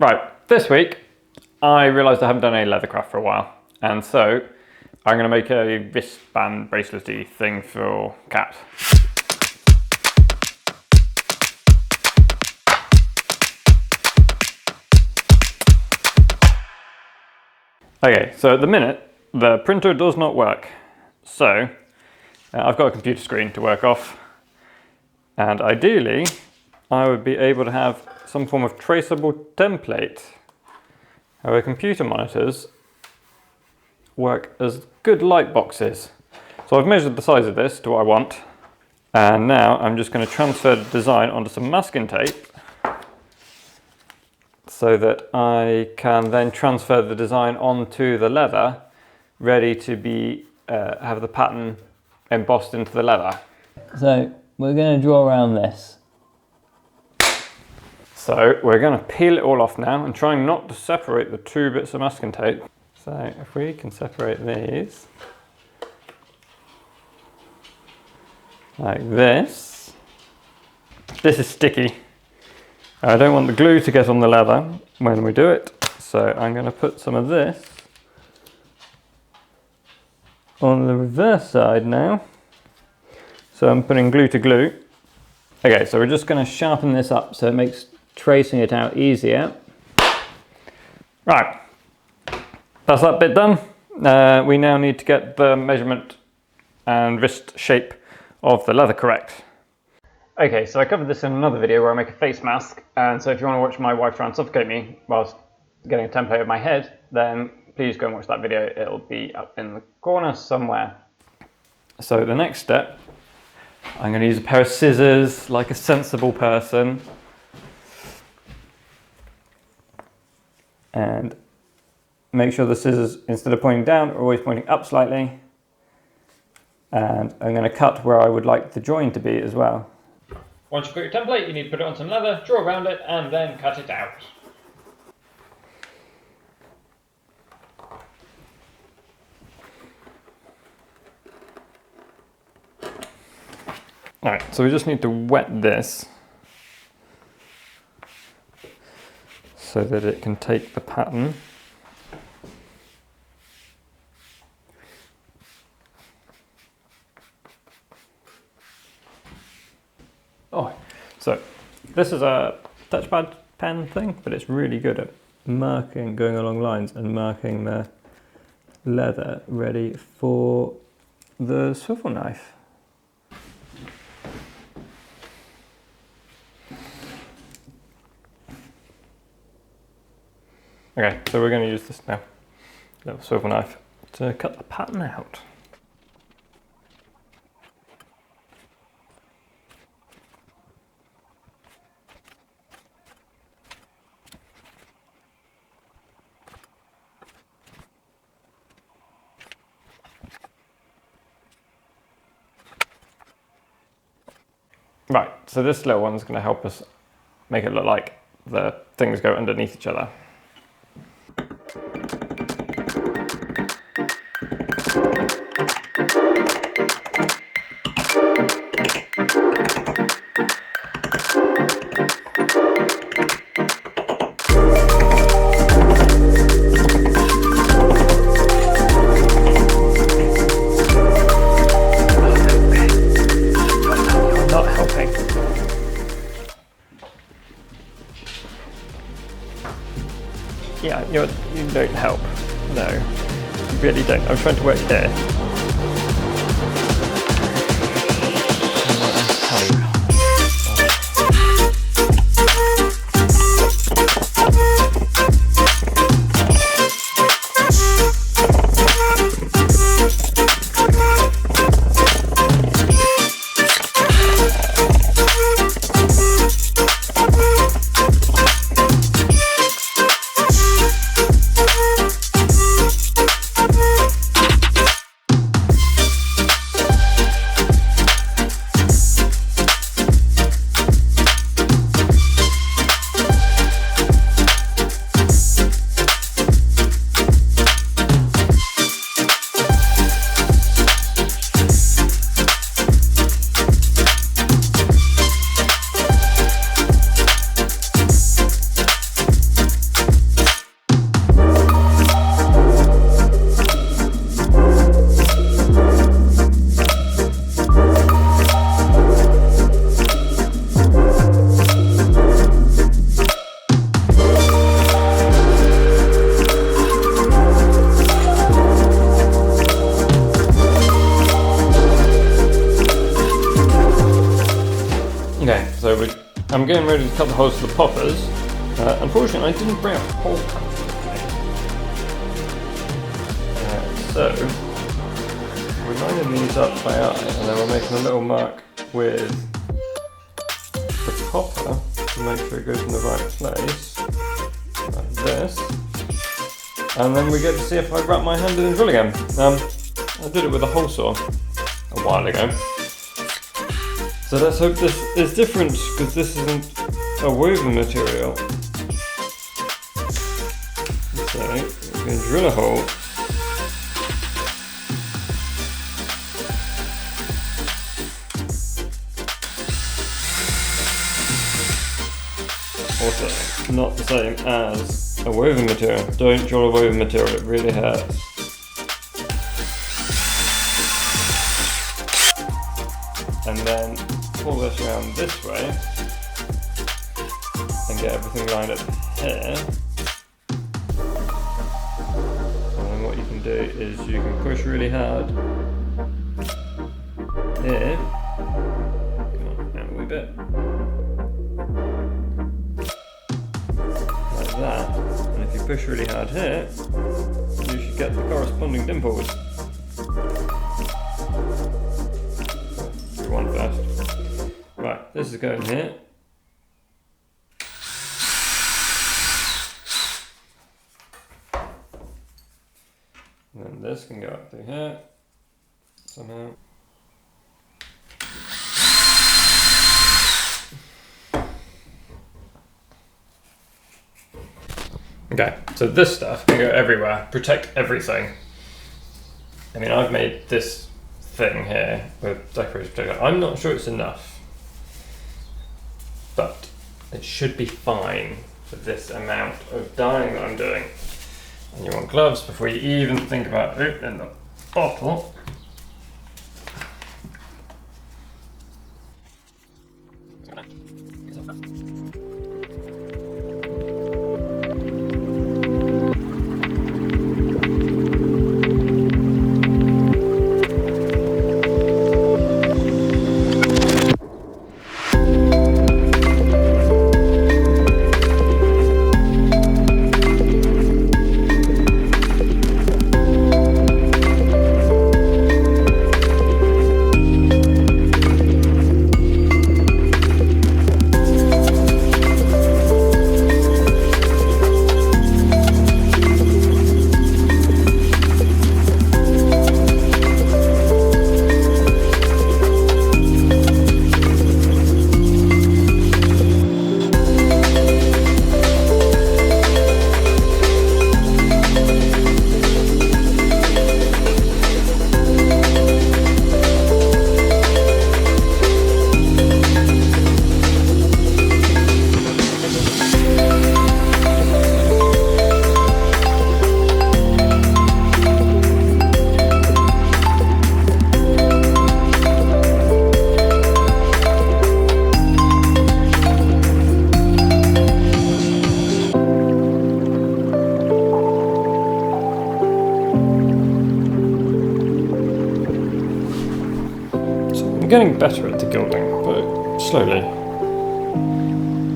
Right, this week I realised I haven't done any leather craft for a while, and so I'm going to make a wristband bracelet-y thing for Cat. Okay, so at the minute the printer does not work, so I've got a computer screen to work off, and ideally I would be able to have some form of traceable template. However, computer monitors work as good light boxes. So I've measured the size of this to what I want, and now I'm just going to transfer the design onto some masking tape so that I can then transfer the design onto the leather, ready to be have the pattern embossed into the leather. So we're going to draw around this. So we're going to peel it all off now and try not to separate the two bits of masking tape. So if we can separate these like this. This is sticky. I don't want the glue to get on the leather when we do it, so I'm going to put some of this on the reverse side now. So I'm putting glue to glue. Okay, so we're just going to sharpen this up so it makes tracing it out easier. Right, that's that bit done. We now need to get the measurement and wrist shape of the leather correct. Okay, so I covered this in another video where I make a face mask, and so if you want to watch my wife try and suffocate me whilst getting a template of my head, then please go and watch that video. It'll be up in the corner somewhere. So the next step, I'm going to use a pair of scissors like a sensible person, and make sure the scissors, instead of pointing down, are always pointing up slightly. And I'm going to cut where I would like the join to be as well. Once you've got your template, you need to put it on some leather, draw around it, and then cut it out. Alright, so we just need to wet this so that it can take the pattern. Oh, so this is a touchpad pen thing, but it's really good at marking, going along lines and marking the leather ready for the swivel knife. Okay, so we're going to use this now, little swivel knife, to cut the pattern out. Right, so this little one's going to help us make it look like the things go underneath each other. Yeah, you don't help. No, you really don't. I'm trying to work here. I'm getting ready to cut the holes for the poppers. Unfortunately, I didn't bring a hole cutter with me. So, we're lining these up by eye, and then we're making a little mark with the popper to make sure it goes in the right place, like this. And then we get to see if I wrap my hand in the drill again. I did it with a hole saw a while ago. So let's hope this is different, because this isn't a woven material. So we're going to drill a hole. Also, not the same as a woven material. Don't drill a woven material, it really hurts. And then pull this around this way and get everything lined up here. And then what you can do is you can push really hard here. Come on, out a wee bit. Like that. And if you push really hard here, you should get the corresponding dimples. One first. Right, this is going here. And then this can go up through here somehow. Okay, so this stuff can go everywhere, protect everything. I mean, I've made this thing here with decorative protector. I'm not sure it's enough, but it should be fine for this amount of dyeing that I'm doing. And you want gloves before you even think about opening the bottle. I'm getting better at the gilding, but slowly.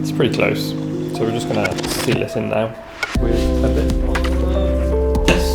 It's pretty close, so we're just going to seal it in now with a bit of this.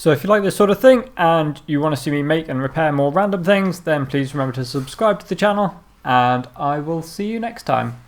So if you like this sort of thing and you want to see me make and repair more random things, then please remember to subscribe to the channel, and I will see you next time.